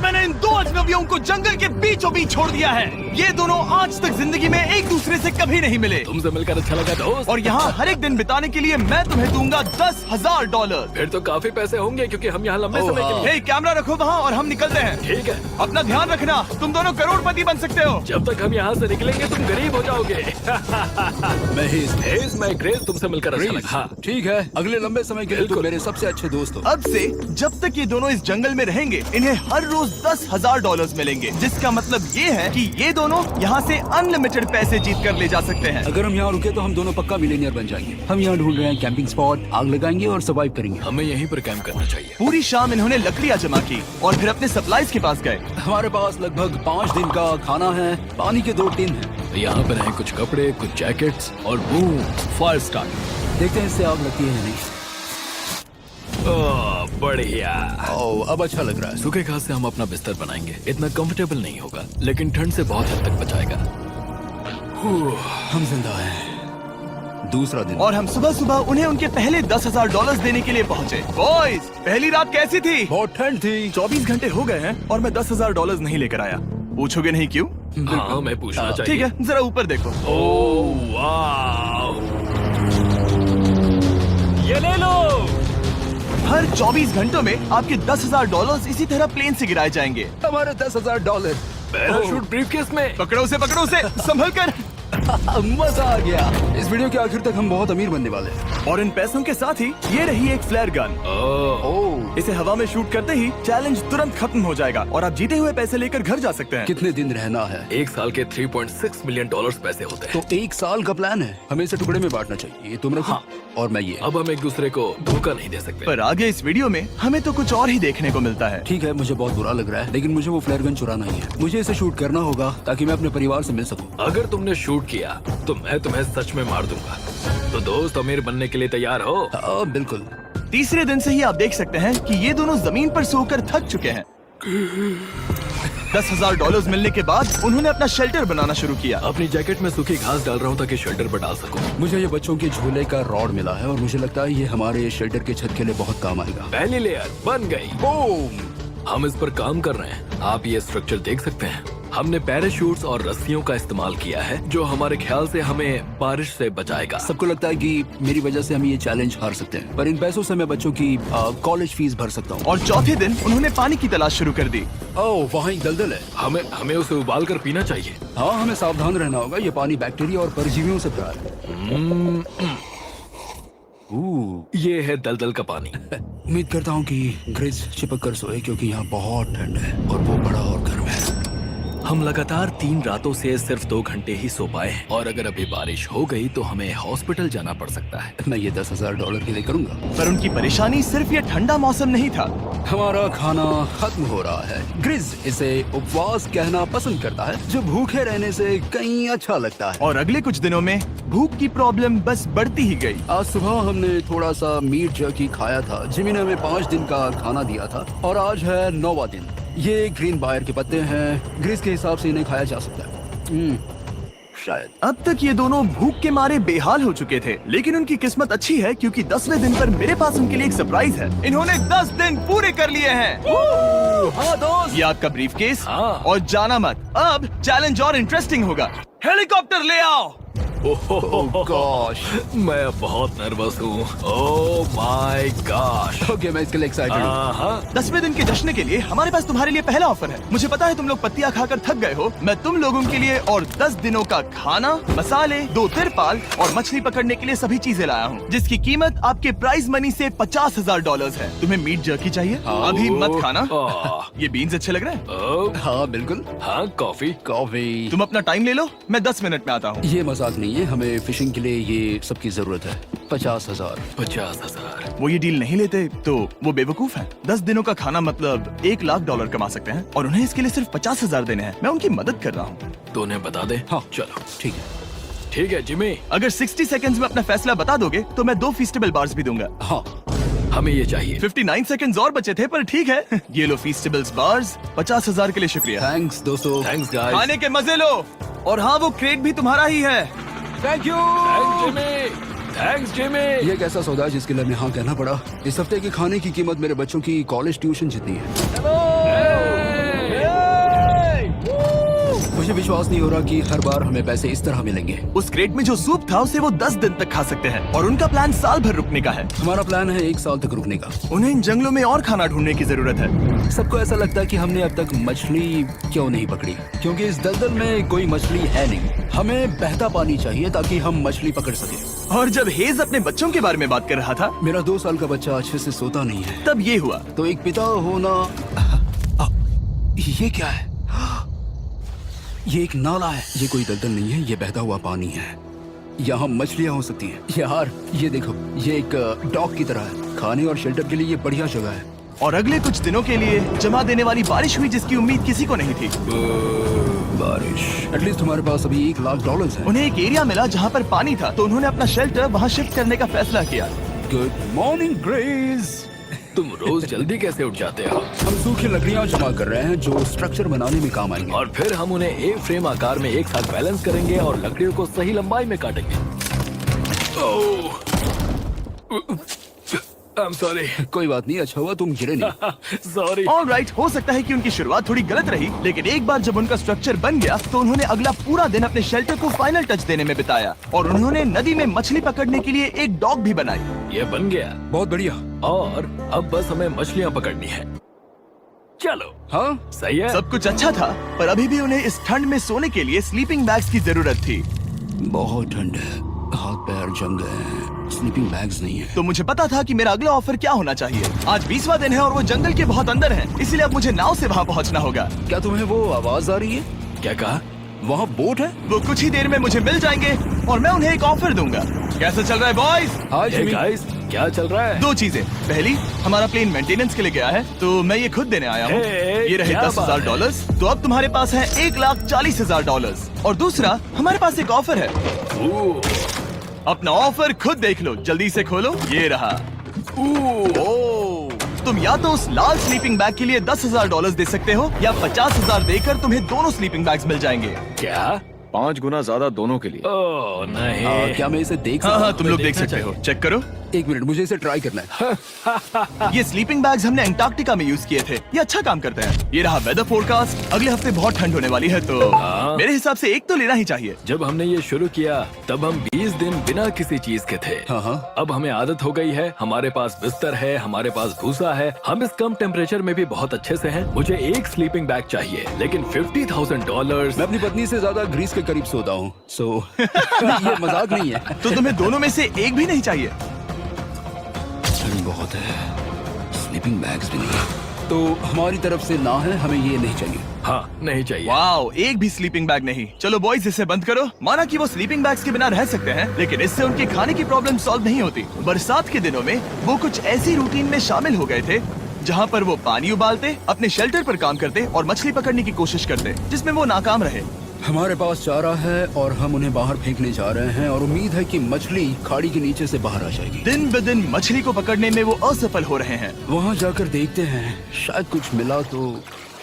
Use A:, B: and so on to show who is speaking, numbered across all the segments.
A: मैंने इन दो अजनबियों को जंगल के बीचों बीच छोड़ दिया है। ये दोनों आज तक जिंदगी में एक दूसरे से कभी नहीं मिले।
B: तुमसे मिलकर अच्छा लगा दोस्त।
A: और यहाँ हर एक दिन बिताने के लिए मैं तुम्हें दूंगा $10,000।
B: फिर तो काफी पैसे होंगे क्योंकि हम यहाँ लंबे समय के लिए।
A: हे, कैमरा रखो वहाँ और हम निकलते हैं।
B: ठीक है।
A: अपना ध्यान रखना, तुम दोनों करोड़पति बन सकते हो।
B: जब तक हम यहाँ से निकलेंगे तुम गरीब हो जाओगे। मैं ग्रेस, तुमसे मिलकर अच्छा लगा। हाँ।
C: ठीक है, अगले लंबे समय के लिए तुम मेरे सबसे अच्छे दोस्त हो।
A: अब से जब तक ये दोनों इस जंगल में रहेंगे, इन्हें हर रोज $10,000 मिलेंगे, जिसका मतलब ये है कि ये दोनों यहाँ से अनलिमिटेड पैसे जीत कर ले जा सकते हैं।
C: अगर हम यहाँ रुके तो हम दोनों पक्का मिलियनियर बन जाएंगे। हम यहाँ ढूंढ रहे हैं कैंपिंग स्पॉट, आग लगाएंगे और सर्वाइव करेंगे।
B: हमें यहीं पर कैंप करना चाहिए।
A: पूरी शाम इन्होंने लकड़ियाँ जमा की और फिर अपने सप्लाईज के पास गए।
C: हमारे पास लगभग 5 दिन का खाना है, पानी के 2 टिन हैं।
B: यहाँ पर हैं कुछ कपड़े, कुछ जैकेट्स और बूम, फायर स्टार्ट।
C: देखते हैं इससे आग लगती है या नहीं।
B: बढ़िया।
C: अब अच्छा लग रहा है।
B: सूखे घास से हम अपना बिस्तर बनाएंगे। इतना कंफर्टेबल नहीं होगा, लेकिन ठंड से बहुत हद तक बचाएगा।
C: हम जिंदा हैं। दूसरा दिन
A: और हम सुबह सुबह उन्हें उनके पहले $10,000 देने के लिए पहुँचे। बॉयज, पहली रात कैसी थी?
C: बहुत ठंड थी।
A: 24 घंटे हो गए हैं और मैं $10,000 नहीं लेकर आया। पूछोगे नहीं क्यों?
B: हाँ, मैं पूछना चाहिए।
A: ठीक है, जरा ऊपर देखो।
B: ओह वाह, ये ले लो।
A: हर 24 घंटों में आपके $10,000 इसी तरह प्लेन से गिराए जाएंगे।
C: हमारे $10,000।
B: पैराशूट ब्रीफकेस में।
A: पकड़ो उसे संभल कर।
C: मजा आ गया। इस वीडियो के आखिर तक हम बहुत अमीर बनने वाले हैं।
A: और इन पैसों के साथ ही ये रही एक फ्लेयर गन। इसे हवा में शूट करते ही चैलेंज तुरंत खत्म हो जाएगा और आप जीते हुए पैसे लेकर घर जा सकते हैं।
C: कितने दिन रहना है?
B: 1 साल के $3.6 मिलियन पैसे होते हैं।
C: तो 1 साल का प्लान है। हमें इसे टुकड़े में बांटना चाहिए। ये तुम रखो।
B: हाँ।
C: और मैं ये।
B: अब हम एक दूसरे को धोखा नहीं दे सकते।
A: पर आगे इस वीडियो में हमें तो कुछ और ही देखने को मिलता है।
C: ठीक है, मुझे बहुत बुरा लग रहा है, लेकिन मुझे वो फ्लेयर गन चुराना ही है। मुझे इसे शूट करना होगा ताकि मैं अपने परिवार से मिल सकूं।
B: अगर तुमने शूट किया तो मैं तुम्हें सच में मार दूंगा। तो दोस्त, अमीर बनने के लिए तैयार हो?
C: बिल्कुल।
A: तीसरे दिन से ही आप देख सकते हैं कि ये दोनों जमीन पर सोकर थक चुके हैं। $10,000 मिलने के बाद उन्होंने अपना शेल्टर बनाना शुरू किया।
B: अपनी जैकेट में सूखी घास डाल रहा हूँ ताकि शेल्टर पर डाल सकूं।
C: मुझे ये बच्चों के झूले का रॉड मिला है और मुझे लगता है ये हमारे शेल्टर के छत के लिए बहुत काम आएगा।
B: पहली लेयर बन गई।
C: बूम!
B: हम इस पर काम कर रहे हैं। आप ये स्ट्रक्चर देख सकते हैं। हमने पैराशूट्स और रस्सियों का इस्तेमाल किया है, जो हमारे ख्याल से हमें बारिश से बचाएगा।
C: सबको लगता है कि मेरी वजह से हम ये चैलेंज हार सकते हैं, पर इन पैसों से मैं बच्चों की कॉलेज फीस भर सकता हूँ।
A: और चौथे दिन उन्होंने पानी की तलाश शुरू कर दी।
C: ओह, वहाँ एक दलदल है।
B: हमें उसे उबाल कर पीना चाहिए।
C: हाँ, हमें सावधान रहना होगा। ये पानी बैक्टीरिया और परजीवियों से भरा है।
B: ये है दलदल का पानी।
C: उम्मीद करता हूँ कि ग्रिज चिपक कर सोए, क्योंकि यहाँ बहुत ठंड है और वो बड़ा और गर्म है।
B: हम लगातार 3 रातों से सिर्फ 2 घंटे ही सो पाए हैं और अगर अभी बारिश हो गई तो हमें हॉस्पिटल जाना पड़ सकता है।
C: मैं ये $10,000 के लिए करूंगा।
A: पर उनकी परेशानी सिर्फ ये ठंडा मौसम नहीं था।
C: हमारा खाना खत्म हो रहा है। ग्रिज इसे उपवास कहना पसंद करता है, जो भूखे रहने से कहीं अच्छा लगता है।
A: और अगले कुछ दिनों में भूख की प्रॉब्लम बस बढ़ती ही गई।
C: आज सुबह हमने थोड़ा सा मीट जर्की खाया था। जिमी ने हमें 5 दिन का खाना दिया था और आज है 9वां दिन। ये ग्रीन बायर के पत्ते हैं। ग्रिज के हिसाब से इन्हें खाया जा सकता है। शायद।
A: अब तक ये दोनों भूख के मारे बेहाल हो चुके थे, लेकिन उनकी किस्मत अच्छी है क्योंकि 10वें दिन पर मेरे पास उनके लिए एक सरप्राइज है। इन्होंने 10 दिन पूरे कर लिए हैं।
C: हाँ दोस्त,
A: ये आपका ब्रीफकेस।
B: हाँ।
A: और जाना मत, अब चैलेंज और इंटरेस्टिंग होगा। हेलीकॉप्टर ले आओ।
C: गॉश,
B: मैं बहुत नर्वस हूँ। Oh my gosh.
C: ओके, मैं इसके लिए एक्साइटेड हूँ।
B: हाँ।
A: 10वें दिन के जश्न के लिए हमारे पास तुम्हारे लिए पहला ऑफर है। मुझे पता है तुम लोग पत्तियां खाकर थक गए हो। मैं तुम लोगों के लिए और 10 दिनों का खाना, मसाले, 2 तिरपाल और मछली पकड़ने के लिए सभी चीजें लाया हूँ, जिसकी कीमत आपके प्राइज मनी से $50,000 है। तुम्हें मीट जर्की चाहिए? अभी मत खाना। ये बीन्स अच्छे लग रहे हैं।
C: हाँ बिल्कुल।
B: हाँ, कॉफी।
A: तुम अपना टाइम ले लो, मैं 10 मिनट में आता हूँ।
C: ये मजाक नहीं है, हमें फिशिंग के लिए ये सबकी जरूरत है। 50,000।
B: 50,000।
A: वो ये डील नहीं लेते तो वो बेवकूफ हैं। 10 दिनों का खाना मतलब $1,00,000 कमा सकते हैं और उन्हें इसके लिए सिर्फ 50,000 देने हैं। मैं उनकी मदद कर रहा हूँ।
B: तो उन्हें बता दे।
C: हाँ
B: चलो।
C: ठीक है।
B: ठीक है जिमी।
A: अगर 60 सेकंड्स में अपना फैसला बता दोगे तो मैं 2 फीस्टेबल बार्स भी दूंगा।
C: हाँ,
B: हमें ये चाहिए।
A: 59 सेकंड्स और बचे थे, पर ठीक है। ये लो फीस्टेबल्स बार्स। 50,000 के लिए शुक्रिया।
C: थैंक्स दोस्तों।
B: Thanks guys.
A: खाने के मजे लो। और हाँ, वो क्रेट भी तुम्हारा ही है।
C: Thank you.
B: Thanks Jimmy.
C: ये एक ऐसा सौदा है जिसके लिए हमें हाँ कहना पड़ा। इस हफ्ते के खाने की कीमत मेरे बच्चों की कॉलेज ट्यूशन जितनी है। मुझे विश्वास नहीं हो रहा कि हर बार हमें पैसे इस तरह मिलेंगे।
A: उस क्रेट में जो सूप था उसे वो 10 दिन तक खा सकते हैं और उनका प्लान साल भर रुकने का है।
C: हमारा प्लान है 1 साल तक रुकने का।
A: उन्हें इन जंगलों में और खाना ढूंढने की जरूरत है।
C: सबको ऐसा लगता है कि हमने अब तक मछली क्यों नहीं पकड़ी, क्योंकि इस दलदल में कोई मछली है नहीं। हमें बहता पानी चाहिए ताकि हम मछली पकड़ सके।
A: और जब हेज अपने बच्चों के बारे में बात कर रहा था,
C: मेरा 2 साल का बच्चा अच्छे से सोता नहीं है।
A: तब ये हुआ।
C: तो एक पिता होना, ये क्या है? ये एक नाला है। ये कोई दलदल नहीं है, ये बहता हुआ पानी है। यहाँ मछलियाँ हो सकती हैं। यार ये देखो, ये एक डॉक की तरह है। खाने और शेल्टर के लिए ये बढ़िया जगह है।
A: और अगले कुछ दिनों के लिए जमा देने वाली बारिश हुई जिसकी उम्मीद किसी को नहीं थी।
C: बारिश। एटलीस्ट हमारे पास अभी $1 लाख है।
A: उन्हें एक एरिया मिला जहाँ पर पानी था, तो उन्होंने अपना शेल्टर वहाँ शिफ्ट करने का फैसला किया।
C: Good morning grace.
B: तुम रोज जल्दी कैसे उठ जाते हो?
C: हम सूखी लकड़ियाँ जमा कर रहे हैं जो स्ट्रक्चर बनाने में काम आएंगे।
B: और फिर हम उन्हें एक फ्रेम आकार में एक साथ बैलेंस करेंगे और लकड़ियों को सही लंबाई में काटेंगे। I'm sorry.
C: कोई बात नहीं, अच्छा हुआ तुम गिरे नहीं।
B: Sorry.
A: ऑलराइट, हो सकता है कि उनकी शुरुआत थोड़ी गलत रही, लेकिन एक बार जब उनका स्ट्रक्चर बन गया तो उन्होंने अगला पूरा दिन अपने शेल्टर को फाइनल टच देने में बिताया और उन्होंने नदी में मछली पकड़ने के लिए एक डॉग भी बनाई।
B: ये बन गया
C: बहुत बढ़िया।
B: और अब बस हमें मछलियाँ पकड़नी है। चलो।
C: हाँ
B: सही है।
A: सब कुछ अच्छा था, पर अभी भी उन्हें इस ठंड में सोने के लिए स्लीपिंग बैग्स की जरूरत थी।
C: बहुत ठंड है, हाथ पैर जम गए हैं, स्लीपिंग बैग्स नहीं है।
A: तो मुझे पता था कि मेरा अगला ऑफर क्या होना चाहिए। आज 20वां दिन है और वो जंगल के बहुत अंदर है, इसलिए अब मुझे नाव से वहाँ पहुँचना होगा।
C: क्या तुम्हें वो आवाज आ रही है?
B: क्या कहा?
C: वहाँ बोट है?
A: वो कुछ ही देर में मुझे मिल जाएंगे और मैं उन्हें एक ऑफर दूंगा। कैसा चल रहा है बॉयज?
C: हाय
B: Hey
C: जिमी।
B: guys, क्या चल रहा है?
A: 2 चीजें। पहली, हमारा प्लेन मेंटेनेंस के लिए गया है, तो मैं ये खुद देने आया हूँ।
B: Hey,
A: ये रहे
B: क्या
A: $10,000, तो अब तुम्हारे पास है $1,40,000। और दूसरा, हमारे पास एक ऑफर है। अपना ऑफर खुद देख लो, जल्दी से खोलो। ये रहा। तुम या तो उस लाल स्लीपिंग बैग के लिए $10,000 दे सकते हो या 50,000 देकर तुम्हें दोनों स्लीपिंग बैग्स मिल जाएंगे।
B: क्या?
D: 5 गुना ज्यादा दोनों के लिए।
B: ओह नहीं।
C: क्या मैं इसे देख
A: हाँ
C: सकता
A: हाँ,
C: हूँ?
A: तुम लोग देख
B: देखना
A: सकते हो।
B: चाहिए।
A: चेक करो।
C: 1 मिनट, मुझे इसे ट्राई करना है।
A: ये स्लीपिंग बैग्स हमने अंटार्कटिका में यूज किए थे। ये अच्छा काम करते हैं। ये रहा वेदर फोरकास्ट। अगले हफ्ते बहुत ठंड होने वाली है, तो
B: हाँ।
A: मेरे हिसाब से एक तो लेना ही चाहिए।
B: जब हमने ये शुरू किया तब हम 20 दिन बिना किसी चीज के थे।
C: हाँ।
B: अब हमें आदत हो गई है। हमारे पास बिस्तर है, हमारे पास भूसा है। हम इस कम टेम्परेचर में भी बहुत अच्छे से हैं। मुझे एक स्लीपिंग बैग चाहिए, लेकिन $50,000।
C: मैं अपनी पत्नी से ज्यादा ग्रीस के करीब सोता हूँ, सो ये मजाक नहीं है।
A: तो तुम्हें दोनों में से एक भी नहीं चाहिए?
C: ठंड बहुत है, स्लीपिंग बैग्स भी नहीं है। तो हमारी तरफ से ना है, हमें ये नहीं चाहिए।
B: हाँ, नहीं चाहिए।
A: वाओ, एक भी स्लीपिंग बैग नहीं। चलो बॉयज, इसे बंद करो। माना कि वो स्लीपिंग बैग्स के बिना रह सकते हैं, लेकिन इससे उनके खाने की प्रॉब्लम सॉल्व नहीं होती। बरसात के दिनों में वो कुछ ऐसी रूटीन में शामिल हो गए थे जहाँ पर वो पानी उबालते, अपने शेल्टर पर काम करते और मछली पकड़ने की कोशिश करते, जिसमें वो नाकाम रहे।
C: हमारे पास चारा है और हम उन्हें बाहर फेंकने जा रहे हैं और उम्मीद है कि मछली खाड़ी के नीचे से बाहर आ जाएगी।
A: दिन ब दिन मछली को पकड़ने में वो असफल हो रहे हैं,
C: वहाँ जाकर देखते हैं, शायद कुछ मिला तो।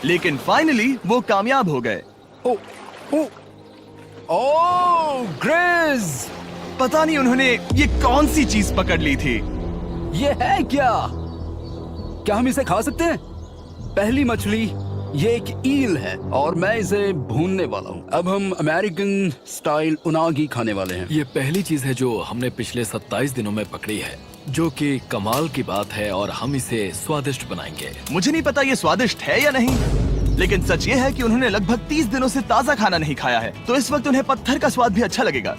A: लेकिन फाइनली वो कामयाब हो गए।
C: ओ, ओ, ओ, ग्रेस!
A: पता नहीं उन्होंने ये कौन सी चीज पकड़ ली थी।
C: ये है क्या? क्या हम इसे खा सकते हैं? पहली मछली, ये एक ईल है और मैं इसे भूनने वाला हूँ। अब हम अमेरिकन स्टाइल उनागी खाने वाले हैं।
B: ये पहली चीज है जो हमने पिछले 27 दिनों में पकड़ी है, जो कि कमाल की बात है और हम इसे स्वादिष्ट बनाएंगे।
A: मुझे नहीं पता ये स्वादिष्ट है या नहीं, लेकिन सच ये है कि उन्होंने लगभग 30 दिनों से ताज़ा खाना नहीं खाया है, तो इस वक्त उन्हें पत्थर का स्वाद भी अच्छा लगेगा।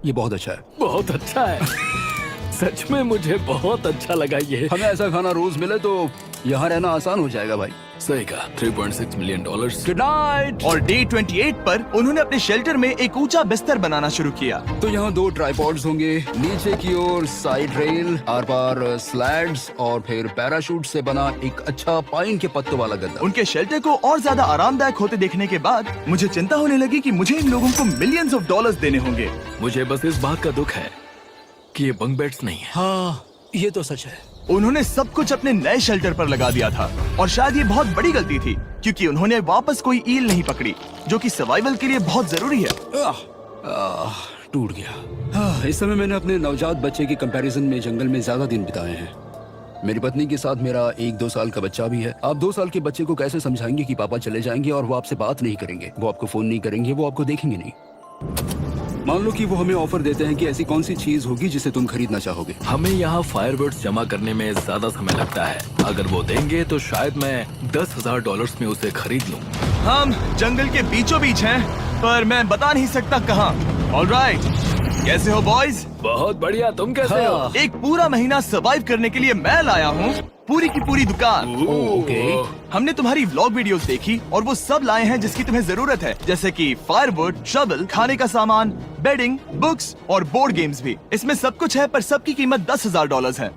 C: ये बहुत अच्छा है।
B: बहुत अच्छा है। सच में मुझे बहुत अच्छा लगा ये।
C: हमें ऐसा खाना रोज मिले तो यहाँ रहना आसान हो जाएगा भाई।
B: सही कहा। $3.6 मिलियन।
C: Good night.
A: और डे 28 पर उन्होंने अपने शेल्टर में एक ऊंचा बिस्तर बनाना शुरू किया।
C: तो यहाँ 2 ट्राइपॉड्स होंगे, नीचे की ओर side rail, are par slides और फिर पैराशूट से बना एक अच्छा पाइन के पत्तों वाला गद्दा।
A: उनके शेल्टर को और ज्यादा आरामदायक होते देखने के बाद मुझे चिंता होने लगी कि मुझे इन लोगों को मिलियंस ऑफ डॉलर्स देने होंगे।
B: मुझे बस इस बात का दुख है कि ये बंक बेड्स नहीं है।
C: हाँ, ये तो सच है।
A: उन्होंने सब कुछ अपने नए शेल्टर पर लगा दिया था और शायद ये बहुत बड़ी गलती थी, क्योंकि उन्होंने वापस कोई ईल नहीं पकड़ी, जो कि सर्वाइवल के लिए बहुत जरूरी है।
C: टूट गया। इस समय मैंने अपने नवजात बच्चे के कंपैरिजन में जंगल में ज्यादा दिन बिताए हैं। मेरी पत्नी के साथ मेरा 1-2 साल का बच्चा भी है। आप 2 साल के बच्चे को कैसे समझाएंगे कि पापा चले जाएंगे और वो आपसे बात नहीं करेंगे, वो आपको फोन नहीं करेंगे, वो आपको देखेंगे नहीं। मान लो कि वो हमें ऑफर देते हैं कि ऐसी कौन सी चीज होगी जिसे तुम खरीदना चाहोगे।
B: हमें यहाँ फायरवर्ड्स जमा करने में ज्यादा समय लगता है। अगर वो देंगे तो शायद मैं $10,000 में उसे खरीद लूँ।
A: हम जंगल के बीचों बीच हैं, पर मैं बता नहीं सकता कहाँ। ऑलराइट, कैसे हो बॉयज?
B: बहुत बढ़िया, तुम कैसे हो?
C: हाँ।
A: एक पूरा महीना सर्वाइव करने के लिए मैं लाया हूँ पूरी की पूरी दुकान।
C: ओके।
A: हमने तुम्हारी व्लॉग वीडियोस देखी और वो सब लाए हैं जिसकी तुम्हें जरूरत है, जैसे कि फायरवुड, शवल, खाने का सामान, बेडिंग, बुक्स और बोर्ड गेम्स भी। इसमें सब कुछ है, पर सबकी कीमत $10,000 है।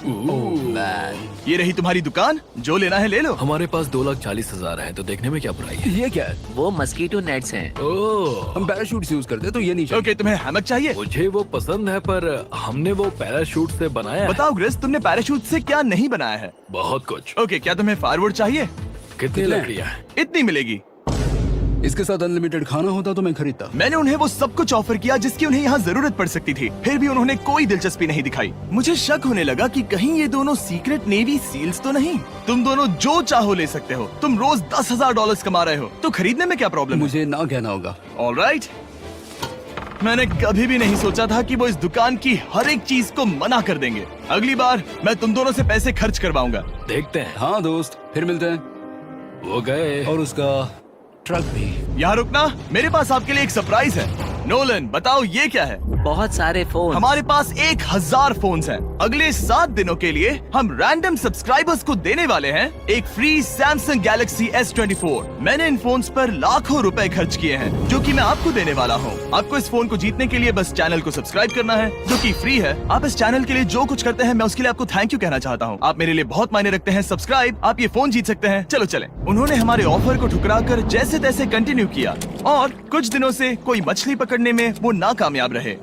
C: मैन,
A: ये रही तुम्हारी दुकान, जो लेना है ले लो।
B: हमारे पास 2,40,000 है, तो देखने में क्या बुराई है?
C: ये क्या है?
E: वो मस्कीटो नेट्स हैं।
B: ओह,
C: हम पैराशूट यूज करते हैं तो ये नहीं चाहिए।
A: ओके, तुम्हें हैमक चाहिए?
B: मुझे वो पसंद है, पर हमने वो पैराशूट से बनाया है।
A: बताओ ग्रेस, तुमने पैराशूट से क्या नहीं बनाया है?
B: बहुत कुछ।
A: ओके, क्या तुम्हें फायरवुड चाहिए?
B: कितनी
C: कितने?
B: लकड़ियाँ हैं?
A: इतनी मिलेगी।
C: इसके साथ अनलिमिटेड खाना होता तो मैं खरीदता।
A: मैंने उन्हें वो सब कुछ ऑफर किया जिसकी उन्हें यहाँ जरूरत पड़ सकती थी, फिर भी उन्होंने कोई दिलचस्पी नहीं दिखाई। मुझे शक होने लगा कि कहीं ये दोनों सीक्रेट नेवी सील्स तो नहीं। तुम दोनों जो चाहो ले सकते हो। तुम रोज $10,000 कमा रहे हो, तो खरीदने में क्या प्रॉब्लम है?
C: मुझे ना कहना होगा।
A: ऑलराइट, मैंने कभी भी नहीं सोचा था कि वो इस दुकान की हर एक चीज को मना कर देंगे। अगली बार मैं तुम दोनों से पैसे खर्च करवाऊंगा।
B: देखते हैं।
C: हाँ दोस्त, फिर मिलते हैं।
B: वो गए।
C: और उसका ट्रक भी।
A: यहाँ रुकना, मेरे पास आपके लिए एक सरप्राइज है। नोलन, बताओ ये क्या है?
E: बहुत सारे फोन।
A: हमारे पास 1,000 फोन्स हैं। अगले 7 दिनों के लिए हम रैंडम सब्सक्राइबर्स को देने वाले हैं एक फ्री सैमसंग गैलेक्सी S24। मैंने इन फोन्स पर लाखों रुपए खर्च किए हैं, जो कि मैं आपको देने वाला हूँ। आपको इस फोन को जीतने के लिए बस चैनल को सब्सक्राइब करना है, जो कि फ्री है। आप इस चैनल के लिए जो कुछ करते हैं, मैं उसके लिए आपको थैंक यू कहना चाहता हूँ। आप मेरे लिए बहुत मायने रखते हैं। सब्सक्राइब, आप ये फोन जीत सकते हैं। चलो चले। उन्होंने हमारे ऑफर को ठुकरा कर जैसे तैसे कंटिन्यू किया, और कुछ दिनों से कोई मछली पकड़ने में वो नाकामयाब रहे।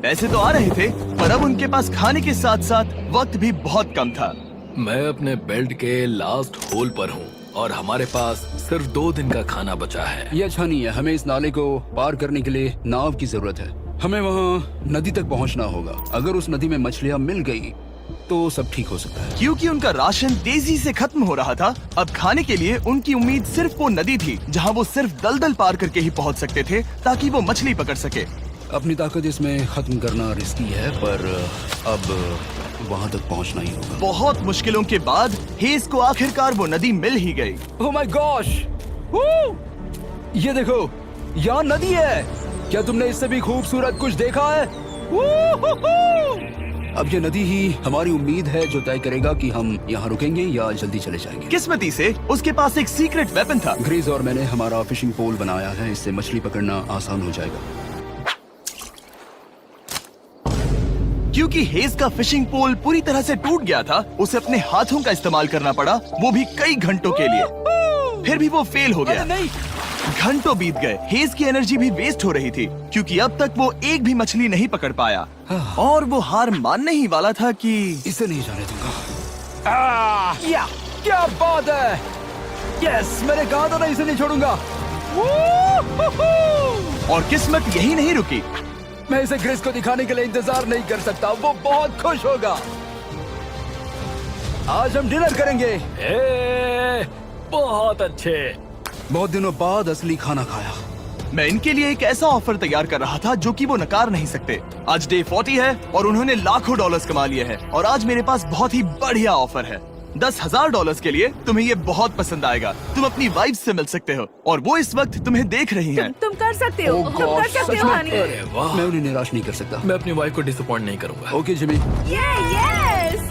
A: पैसे तो आ रहे थे, पर अब उनके पास खाने के साथ साथ वक्त भी बहुत कम था।
B: मैं अपने बेल्ट के लास्ट होल पर हूँ और हमारे पास सिर्फ 2 दिन का खाना बचा है।
C: ये अच्छा नहीं है। हमें इस नाले को पार करने के लिए नाव की जरूरत है। हमें वहाँ नदी तक पहुँचना होगा। अगर उस नदी में मछलियाँ मिल गई तो सब ठीक हो सकता है।
A: क्योंकि उनका राशन तेजी से खत्म हो रहा था, अब खाने के लिए उनकी उम्मीद सिर्फ वो नदी थी, जहाँ वो सिर्फ दलदल पार करके ही पहुँच सकते थे, ताकि वो मछली पकड़ सके।
C: अपनी ताकत इसमें खत्म करना रिस्की है, पर अब वहाँ तक पहुँचना ही होगा।
A: बहुत मुश्किलों के बाद हेज को आखिरकार वो नदी मिल ही गई।
C: Oh my gosh! ये देखो, यहाँ नदी है। क्या तुमने इससे भी खूबसूरत कुछ देखा है? अब ये नदी ही हमारी उम्मीद है जो तय करेगा कि हम यहाँ रुकेंगे या जल्दी चले जाएंगे।
A: किस्मती से उसके पास एक सीक्रेट वेपन था।
C: ग्रीज और मैंने हमारा फिशिंग पोल बनाया है, इससे मछली पकड़ना आसान हो जाएगा।
A: क्योंकि हेज का फिशिंग पोल पूरी तरह से टूट गया था, उसे अपने हाथों का इस्तेमाल करना पड़ा, वो भी कई घंटों के लिए। फिर भी वो फेल हो गया।
C: नहीं,
A: घंटों बीत गए। हेज की एनर्जी भी वेस्ट हो रही थी, क्योंकि अब तक वो एक भी मछली नहीं पकड़ पाया, और वो हार मानने ही वाला था कि
C: इसे नहीं जाने दूंगा। या क्या बात है! यस, मैंने कहा था ना इसे नहीं छोड़ूंगा।
A: और किस्मत यही नहीं रुकी।
C: मैं इसे ग्रेस को दिखाने के लिए इंतजार नहीं कर सकता। वो बहुत खुश होगा। आज हम डिनर करेंगे।
B: बहुत अच्छे।
C: बहुत दिनों बाद असली खाना खाया।
A: मैं इनके लिए एक ऐसा ऑफर तैयार कर रहा था जो कि वो नकार नहीं सकते। आज डे 40 है और उन्होंने लाखों डॉलर्स कमा लिए हैं, और आज मेरे पास बहुत ही बढ़िया ऑफर है। $10,000 के लिए तुम्हें ये बहुत पसंद आएगा। तुम अपनी वाइफ से मिल सकते हो, और वो इस वक्त तुम्हें देख रही हैं।
F: तुम कर सकते हो।
C: Oh
F: तुम कर
C: gosh,
F: सकते
C: सच
F: हो
C: में?
F: हनी।
B: अरे वाह,
C: मैं उन्हें निराश नहीं कर सकता।
B: मैं अपनी वाइफ को डिसअपॉइंट नहीं करूंगा।
C: Okay Jimmy.
F: Yes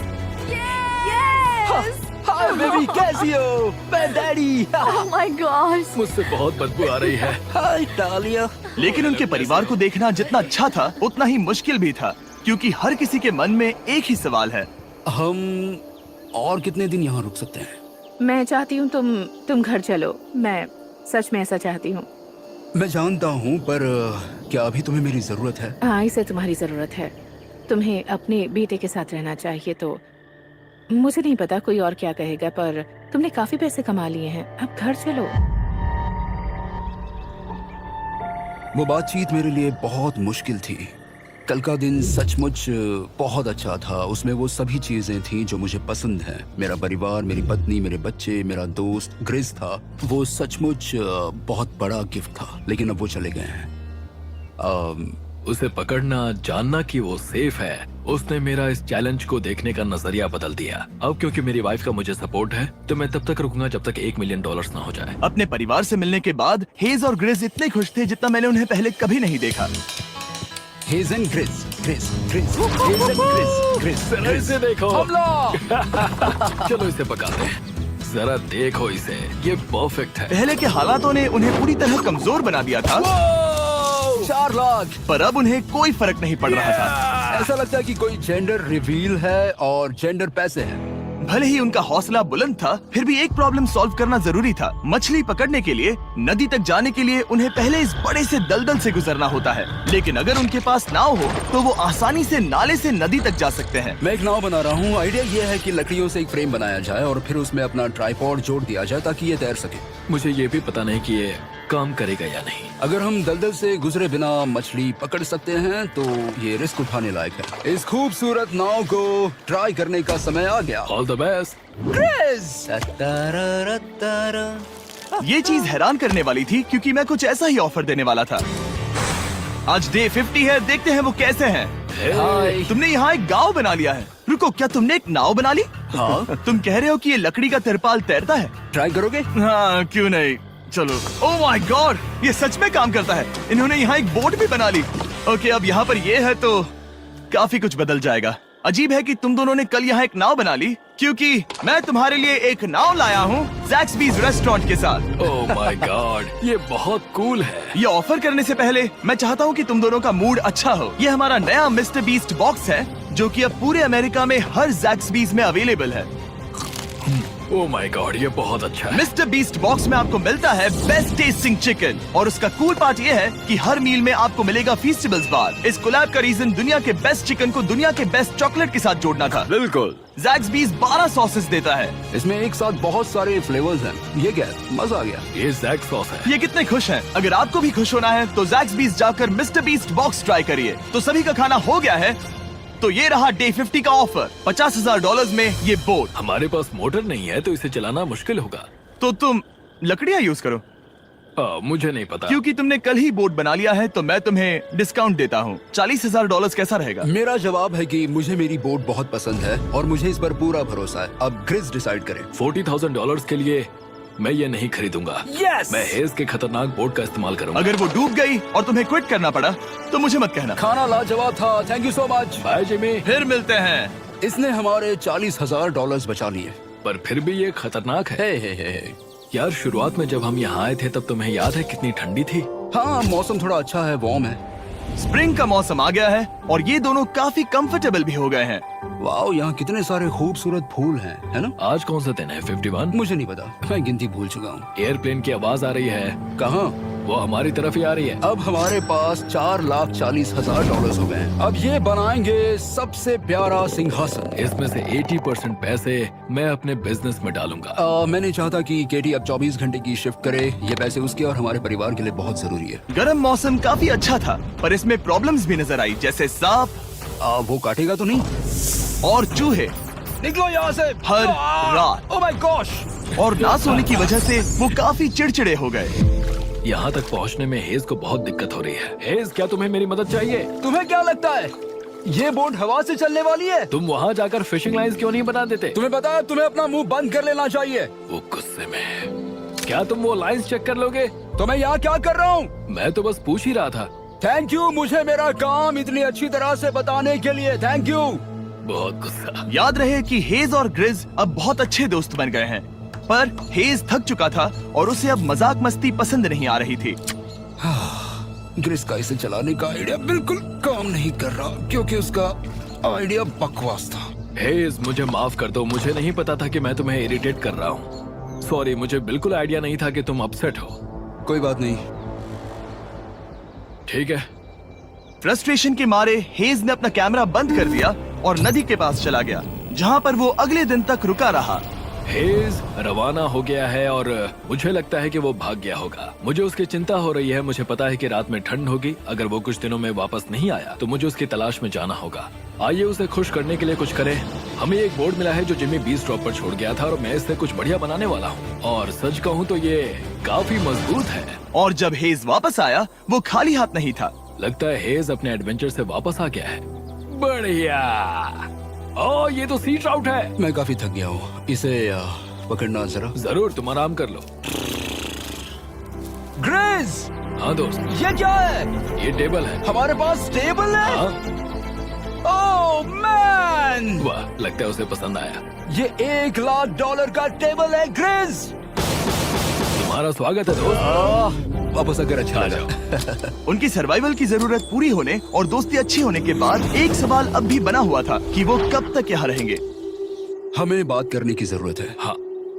C: hi baby, कैसी हो? मैं डैडी।
F: Oh my God.
B: मुझसे बहुत बदबू आ रही है।
C: हाय डालिया।
A: लेकिन उनके परिवार को देखना जितना अच्छा था, उतना ही मुश्किल भी था, क्योंकि हर किसी के मन में एक ही सवाल है।
C: हम और कितने दिन यहाँ रुक सकते हैं?
F: मैं चाहती हूँ तुम घर चलो। मैं सच में ऐसा चाहती हूँ।
C: मैं जानता हूँ, पर क्या अभी तुम्हें मेरी जरूरत है?
F: हाँ, इसे तुम्हारी जरूरत है। तुम्हें अपने बेटे के साथ रहना चाहिए। तो मुझे नहीं पता कोई और क्या कहेगा, पर तुमने काफी पैसे कमा लिए हैं, अब घर चलो।
C: वो बातचीत मेरे लिए बहुत मुश्किल थी। कल का दिन सचमुच बहुत अच्छा था। उसमें वो सभी चीजें थी जो मुझे पसंद हैं। मेरा परिवार, मेरी पत्नी, मेरे बच्चे, मेरा दोस्त ग्रिस था। वो सचमुच बहुत बड़ा गिफ्ट था, लेकिन अब वो चले गए हैं।
B: उसे पकड़ना, जानना कि वो सेफ है, उसने मेरा इस चैलेंज को देखने का नजरिया बदल दिया। अब क्योंकि मेरी वाइफ का मुझे सपोर्ट है, तो मैं तब तक रुकूंगा जब तक $1 मिलियन ना हो जाए।
A: अपने परिवार से मिलने के बाद हेज और ग्रिस इतने खुश थे जितना मैंने उन्हें पहले कभी नहीं देखा।
C: Hedge and Gris, Gris, Gris, Hedge and Gris, Gris,
B: जरा
C: ग्रिस।
B: इसे देखो।
C: हमला!
B: चलो इसे पकाते हैं। जरा देखो इसे, ये परफेक्ट है।
A: पहले के हालातों ने उन्हें पूरी तरह कमजोर बना दिया था,
C: 4 लाख।
A: पर अब उन्हें कोई फर्क नहीं पड़ रहा था।
C: ऐसा लगता है कि कोई जेंडर रिवील है और जेंडर पैसे हैं।
A: भले ही उनका हौसला बुलंद था, फिर भी एक प्रॉब्लम सॉल्व करना जरूरी था। मछली पकड़ने के लिए नदी तक जाने के लिए उन्हें पहले इस बड़े से दलदल से गुजरना होता है, लेकिन अगर उनके पास नाव हो तो वो आसानी से नाले से नदी तक जा सकते हैं।
C: मैं एक नाव बना रहा हूँ। आइडिया ये है कि लकड़ियों से एक फ्रेम बनाया जाए और फिर उसमें अपना ट्राइपॉड जोड़ दिया जाए ताकि ये तैर सके।
B: मुझे ये भी पता नहीं कि ये काम करेगा या नहीं।
C: अगर हम दलदल से गुजरे बिना मछली पकड़ सकते हैं तो ये रिस्क उठाने लायक है। इस खूबसूरत नाव को ट्राई करने का समय आ गया।
B: All the best.
A: ये चीज हैरान करने वाली थी क्योंकि मैं कुछ ऐसा ही ऑफर देने वाला था। आज डे 50 है, देखते हैं वो कैसे हैं।
C: हाय।
A: तुमने यहाँ एक गांव बना लिया है। रुको, क्या तुमने एक नाव बना ली?
C: हाँ।
A: तुम कह रहे हो कि ये लकड़ी का तिरपाल तैरता है?
C: ट्राई करोगे?
A: हाँ, क्यों नहीं। चलो। ओह माय गॉड, ये सच में काम करता है। इन्होंने यहाँ एक बोट भी बना ली। ओके, अब यहाँ पर ये है तो काफी कुछ बदल जाएगा। अजीब है कि तुम दोनों ने कल यहाँ एक नाव बना ली, क्योंकि मैं तुम्हारे लिए एक नाव लाया हूँ ज़ैक्सबीज़ रेस्टोरेंट के साथ।
B: ओह माय गॉड, ये बहुत कूल है।
A: ये ऑफर करने से पहले मैं चाहता हूँ कि तुम दोनों का मूड अच्छा हो। ये हमारा नया मिस्टर बीस्ट बॉक्स है, जो कि अब पूरे अमेरिका में हर ज़ैक्सबीज़ में अवेलेबल है।
B: ओह माय गॉड, ये बहुत अच्छा है।
A: मिस्टर बीस्ट बॉक्स में आपको मिलता है बेस्ट टेस्टिंग चिकन, और उसका कूल पार्ट ये है कि हर मील में आपको मिलेगा फीस्टेबल्स बार। इस कोलैब का रीजन दुनिया के बेस्ट चिकन को दुनिया के बेस्ट चॉकलेट के साथ जोड़ना था।
D: बिल्कुल।
A: ज़ैक्सबीज़ 12 सॉसेस देता है।
C: इसमें एक साथ बहुत सारे फ्लेवर्स हैं। ये क्या है? मजा आ गया।
B: ये जैक सॉस है।
A: ये कितने खुश हैं। अगर आपको भी खुश होना है तो ज़ैक्सबीज़ जाकर मिस्टर बीस्ट बॉक्स ट्राई करिए। तो सभी का खाना हो गया है, तो ये रहा डे 50 का ऑफर। $50,000 में ये बोट।
B: हमारे पास मोटर नहीं है तो इसे चलाना मुश्किल होगा।
A: तो तुम लकड़ियाँ यूज करो।
B: मुझे नहीं पता।
A: क्योंकि तुमने कल ही बोट बना लिया है तो मैं तुम्हें डिस्काउंट देता हूँ। $40,000 कैसा रहेगा?
C: मेरा जवाब है कि मुझे मेरी बोट बहुत पसंद है और मुझे इस पर पूरा भरोसा है। अब ग्रिस डिसाइड करे।
B: $40,000 के लिए मैं ये नहीं खरीदूंगा।
C: Yes!
B: मैं हेज के खतरनाक बोट का इस्तेमाल करूंगा।
A: अगर वो डूब गई और तुम्हें क्विट करना पड़ा तो मुझे मत कहना।
C: खाना लाजवाब था। Thank you so much.
B: Bye Jimmy.
A: फिर मिलते हैं।
C: इसने हमारे $40,000 बचा लिए।
B: पर फिर भी ये खतरनाक है।
C: हे।
B: यार, शुरुआत में जब हम यहाँ आए थे तब तुम्हें याद है कितनी ठंडी थी?
C: हाँ, मौसम थोड़ा अच्छा है, वार्म है।
A: स्प्रिंग का मौसम आ गया है और ये दोनों काफी कंफर्टेबल भी हो गए हैं।
C: वाओ, यहाँ कितने सारे खूबसूरत फूल हैं, है ना?
B: आज कौन सा दिन है? 51?
C: मुझे नहीं पता, मैं गिनती भूल चुका हूँ।
B: एयरप्लेन की आवाज आ रही है।
C: कहाँ?
B: वो हमारी तरफ ही आ रही है।
C: अब हमारे पास $4,40,000 हो गए हैं। अब ये बनाएंगे सबसे प्यारा सिंहासन।
B: इसमें से 80% पैसे मैं अपने बिजनेस में डालूंगा।
C: मैं नहीं चाहता कि केटी अब 24 घंटे की शिफ्ट करे। ये पैसे उसके और हमारे परिवार के लिए बहुत जरूरी है।
A: गर्म मौसम काफी अच्छा था, पर इसमें प्रॉब्लम्स भी नजर आई, जैसे सांप
C: वो काटेगा तो नहीं?
A: और चूहे
C: निकलो यहाँ से
A: हर रात।
C: Oh my gosh!
A: और ना सोने की वजह से वो काफी चिड़चिड़े हो गए।
B: यहाँ तक पहुँचने में हेज को बहुत दिक्कत हो रही है। हेज, क्या तुम्हें मेरी मदद चाहिए?
C: तुम्हें क्या लगता है ये बोट हवा से चलने वाली है?
B: तुम वहाँ जाकर फिशिंग लाइंस क्यों नहीं बना देते?
C: तुम्हें पता है, तुम्हें अपना मुंह बंद कर लेना चाहिए।
B: वो गुस्से में। क्या तुम वो लाइंस चेक कर लोगे?
C: तो मैं यहाँ क्या कर रहा हूँ?
B: मैं तो बस पूछ ही रहा था।
C: थैंक यू, मुझे मेरा काम इतनी अच्छी तरह से बताने के लिए। Thank you.
B: बहुत गुस्सा।
A: याद रहे कि हेज और ग्रिज अब बहुत अच्छे दोस्त बन गए हैं, पर हेज थक चुका था और उसे अब मजाक मस्ती पसंद नहीं आ रही थी।
C: ग्रिस का इसे चलाने का आइडिया बिल्कुल काम नहीं कर रहा क्योंकि उसका आइडिया बकवास था।
B: हेज, मुझे माफ कर दो। मुझे नहीं पता था कि मैं तुम्हें इरिटेट कर रहा हूँ। सॉरी, मुझे बिल्कुल आइडिया नहीं था कि तुम अपसेट हो।
C: कोई बात नहीं।
B: ठीक है।
A: फ्रस्ट्रेशन के मारे हेज ने अपना कैमरा बंद कर दिया और नदी के पास चला गया, जहाँ पर वो अगले दिन तक रुका रहा।
B: हेज रवाना हो गया है और मुझे लगता है कि वो भाग गया होगा। मुझे उसकी चिंता हो रही है। मुझे पता है कि रात में ठंड होगी। अगर वो कुछ दिनों में वापस नहीं आया तो मुझे उसकी तलाश में जाना होगा। आइए उसे खुश करने के लिए कुछ करें। हमें एक बोर्ड मिला है जो जिमी बीस ड्रॉप पर छोड़ गया था और मैं इससे कुछ बढ़िया बनाने वाला हूँ। और सच कहूँ तो ये काफी मजबूत है।
A: और जब हेज वापस आया वो खाली हाथ नहीं था।
B: लगता है हेज अपने एडवेंचर से वापस आ गया है। बढ़िया। ओ, ये तो सी ट्राउट है।
C: मैं काफी थक गया हूँ, इसे पकड़ना जरा।
B: जरूर, तुम आराम कर लो।
C: ग्रेज,
B: हाँ दोस्त,
C: ये क्या है?
B: ये टेबल है।
C: हमारे पास टेबल है।
B: हाँ,
C: ओह मैन,
B: वाह, लगता है उसे पसंद आया।
C: ये $1,00,000 का टेबल है ग्रेज।
B: तुम्हारा स्वागत है दोस्त।
C: वापस अगर अच्छा
B: आ
C: लगा।
B: जाओ।
A: उनकी सर्वाइवल की जरूरत पूरी होने और दोस्ती अच्छी होने के बाद एक सवाल अब भी बना हुआ था कि वो कब तक यहाँ रहेंगे।
C: हमें बात करने की जरूरत है।
B: हाँ,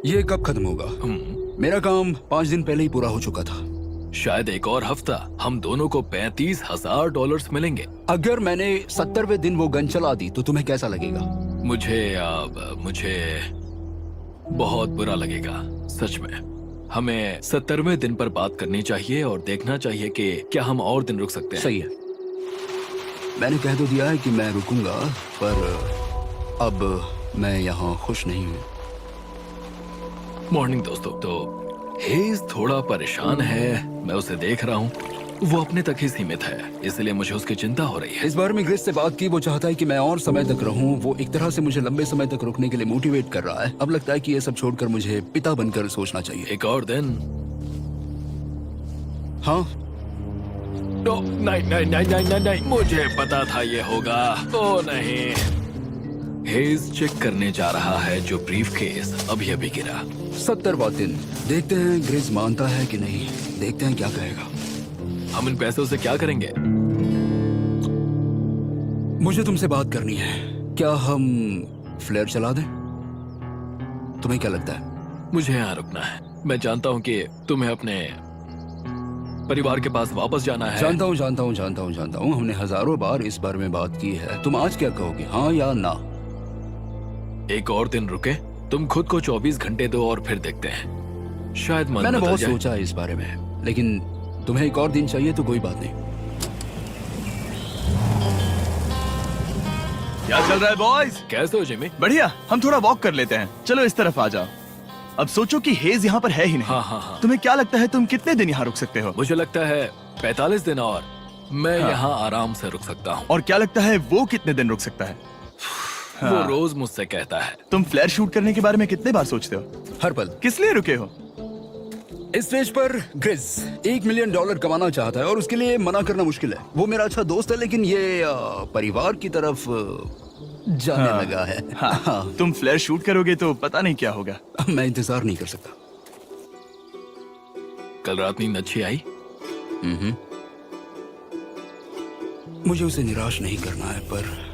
C: ये कब खत्म होगा? मेरा काम 5 दिन पहले ही पूरा हो चुका था।
B: शायद एक और हफ्ता। हम दोनों को $35,000 मिलेंगे।
C: अगर मैंने 70वें दिन वो गन चला दी तो तुम्हें कैसा लगेगा?
B: मुझे बहुत बुरा लगेगा, सच में। हमें 70वें दिन पर बात करनी चाहिए और देखना चाहिए कि क्या हम और दिन रुक सकते हैं।
C: सही है। मैंने कह तो दिया है कि मैं रुकूंगा, पर अब मैं यहाँ खुश नहीं हूँ।
B: मॉर्निंग दोस्तों। तो हेज थोड़ा परेशान है, मैं उसे देख रहा हूँ। वो अपने तक ही सीमित है, इसलिए मुझे उसकी चिंता हो रही है।
C: इस बार में ग्रेस से बात की, वो चाहता है कि मैं और समय तक रहूं। वो एक तरह से मुझे लंबे समय तक रुकने के लिए मोटिवेट कर रहा है। अब लगता है कि ये सब छोड़कर मुझे पिता बनकर सोचना चाहिए।
B: एक और दिन।
C: हाँ,
B: नहीं नहीं नहीं नहीं नहीं नहीं, मुझे पता था ये होगा। ओ नहीं। हेज चेक करने जा रहा है जो ब्रीफकेस अभी अभी गिरा।
C: 70वां दिन। देखते हैं ग्रेस मानता है कि नहीं। देखते हैं क्या कहेगा।
B: हम इन पैसों से क्या करेंगे?
C: मुझे तुमसे बात करनी है। क्या हम फ्लेयर चला दें? तुम्हें क्या लगता है?
B: मुझे यहाँ रुकना है। मैं जानता हूँ कि तुम्हें अपने परिवार के पास वापस जाना है।
C: जानता हूँ। हमने हजारों बार इस बारे में बात की है। तुम आज क्या कहोगे, हाँ या ना?
B: एक और दिन रुके। तुम खुद को 24 घंटे दो और फिर देखते हैं। शायद मन
C: मैंने
B: बदल
C: बहुत
B: जाए।
C: सोचा है इस बारे में, लेकिन तुम्हें एक और दिन चाहिए तो कोई बात नहीं।
A: क्या चल रहा है बॉयज?
B: कैसे हो जिमी?
A: बढ़िया। हम थोड़ा वॉक कर लेते हैं। चलो इस तरफ आ जाओ। अब सोचो कि हेज यहाँ पर है ही नहीं।
B: हाँ।
A: तुम्हें क्या लगता है तुम कितने दिन यहाँ रुक सकते हो?
B: मुझे लगता है 45 दिन और मैं यहाँ आराम से रुक सकता हूँ।
A: और क्या लगता है वो कितने दिन रुक सकता है?
B: वो रोज मुझसे कहता है।
A: तुम फ्लेयर शूट करने के बारे में कितने बार सोचते हो?
C: हर पल।
A: किस लिए रुके हो?
C: इस स्टेज पर ग्रिज $1 मिलियन कमाना चाहता है और उसके लिए मना करना मुश्किल है। वो मेरा अच्छा दोस्त है, लेकिन ये परिवार की तरफ जाने लगा है।
A: हाँ। तुम फ्लेयर शूट करोगे तो पता नहीं क्या होगा।
C: मैं इंतजार नहीं कर सकता।
B: कल रात नींद अच्छी आई?
C: मुझे उसे निराश नहीं करना है, पर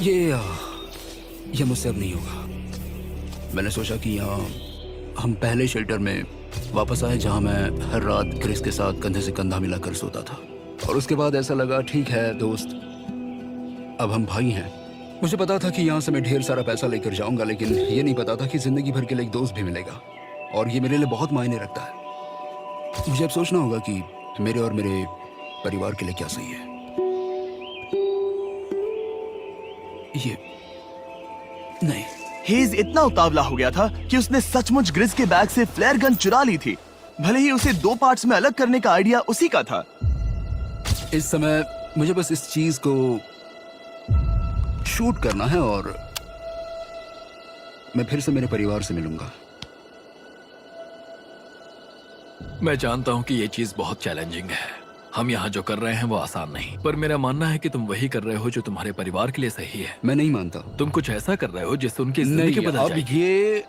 C: ये मुझसे अब नहीं होगा। मैंने सोचा कि यहाँ हम पहले शेल्टर में वापस आए जहाँ मैं हर रात ग्रेस के साथ कंधे से कंधा मिलाकर सोता था। और उसके बाद ऐसा लगा, ठीक है दोस्त, अब हम भाई हैं। मुझे पता था कि यहाँ से मैं ढेर सारा पैसा लेकर जाऊंगा, लेकिन ये नहीं पता था कि जिंदगी भर के लिए एक दोस्त भी मिलेगा। और ये मेरे लिए बहुत मायने रखता है। मुझे अब सोचना होगा कि मेरे और मेरे परिवार के लिए क्या सही है। ये नहीं।
A: हेज इतना उतावला हो गया था कि उसने सचमुच ग्रिज के बैग से फ्लेयर गन चुरा ली थी। भले ही उसे 2 पार्ट्स में अलग करने का आइडिया उसी का था।
C: इस समय मुझे बस इस चीज को शूट करना है और मैं फिर से मेरे परिवार से मिलूंगा।
B: मैं जानता हूँ कि ये चीज बहुत चैलेंजिंग है। हम यहाँ जो कर रहे हैं वो आसान नहीं, पर मेरा मानना है कि तुम वही कर रहे हो जो तुम्हारे परिवार के लिए सही है।
C: मैं नहीं मानता।
B: तुम कुछ ऐसा कर रहे हो जिससे उनकी जिंदगी
C: नहीं,
B: बदल
C: अब
B: जाएगी।
C: ये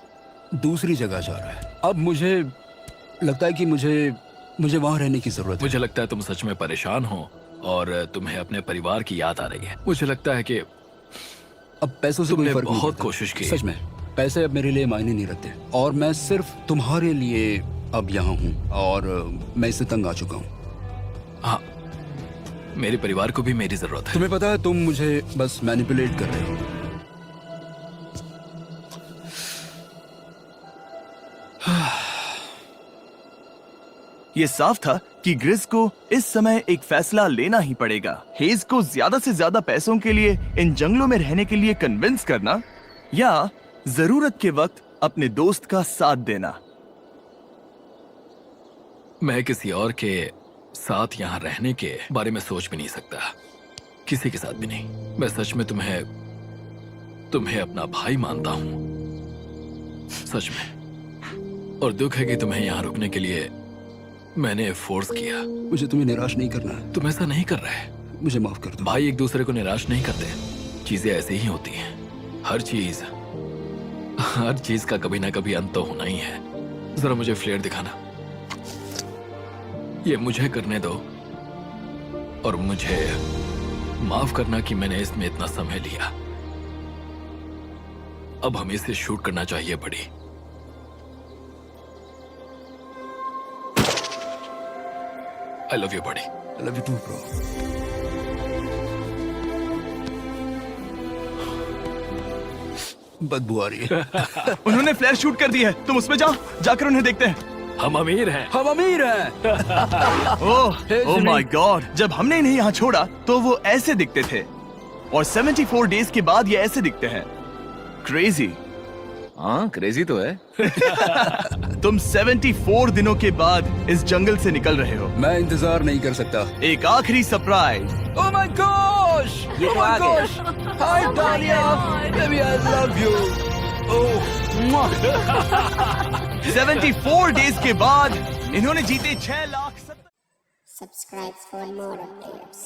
C: दूसरी जगह जा रहा है। अब मुझे लगता है कि मुझे वहां रहने की जरूरत है।
B: मुझे लगता है तुम सच में परेशान हो और तुम्हें अपने परिवार की याद आ रही है। मुझे लगता है कि
C: अब पैसों से कोई
B: तुमने
C: फर्क नहीं
B: बहुत
C: पड़ता।
B: कोशिश की।
C: सच में पैसे अब मेरे लिए मायने नहीं रखते और मैं सिर्फ तुम्हारे लिए अब यहाँ हूँ और मैं इससे तंग आ चुका हूँ।
B: हाँ, मेरे परिवार को भी मेरी जरूरत है।
C: तुम्हें पता है, तुम मुझे बस मैनिपुलेट कर रहे हो।
A: ये साफ था कि ग्रिस को इस समय एक फैसला लेना ही पड़ेगा। हेज को ज्यादा से ज्यादा पैसों के लिए इन जंगलों में रहने के लिए कन्विंस करना या जरूरत के वक्त अपने दोस्त का साथ देना।
B: मैं किसी और के साथ यहाँ रहने के बारे में सोच भी नहीं सकता, किसी के साथ भी नहीं। मैं सच में तुम्हें अपना भाई मानता हूँ, सच में। और दुख है कि तुम्हें यहाँ रुकने के लिए मैंने फोर्स किया।
C: मुझे तुम्हें निराश नहीं करना है।
B: तुम ऐसा नहीं कर रहे।
C: मुझे माफ कर दो।
B: भाई एक दूसरे को निराश नहीं करते, चीजें ऐसे ही होती हैं। हर चीज का कभी ना कभी अंत तो होना ही है। जरा मुझे फ्लेयर दिखाना। ये मुझे करने दो और मुझे माफ करना कि मैंने इसमें इतना समय लिया। अब हमें इसे शूट करना चाहिए बड़ी। आई लव यू बड़ी।
C: I love you too, bro. बदबू आ रही है।
A: उन्होंने फ्लैर शूट कर दी है, तुम उसमें जाओ, जाकर उन्हें देखते हैं।
B: हम अमीर हैं।
C: हम अमीर हैं।
A: ओह माय गॉड, जब हमने इन्हें यहाँ छोड़ा तो वो ऐसे दिखते थे और 74 डेज के बाद ये ऐसे दिखते हैं। क्रेजी।
D: हाँ क्रेजी तो है।
A: तुम 74 दिनों के बाद इस जंगल से निकल रहे हो।
C: मैं इंतजार नहीं कर सकता।
A: एक आखिरी सरप्राइज।
C: Oh my gosh!
E: ये तो आ गया।
C: Hi Dahlia, baby I love you. Oh, mwah.
A: 74 days के बाद इन्होंने जीते 6 lakh.
G: Subscribe for more updates.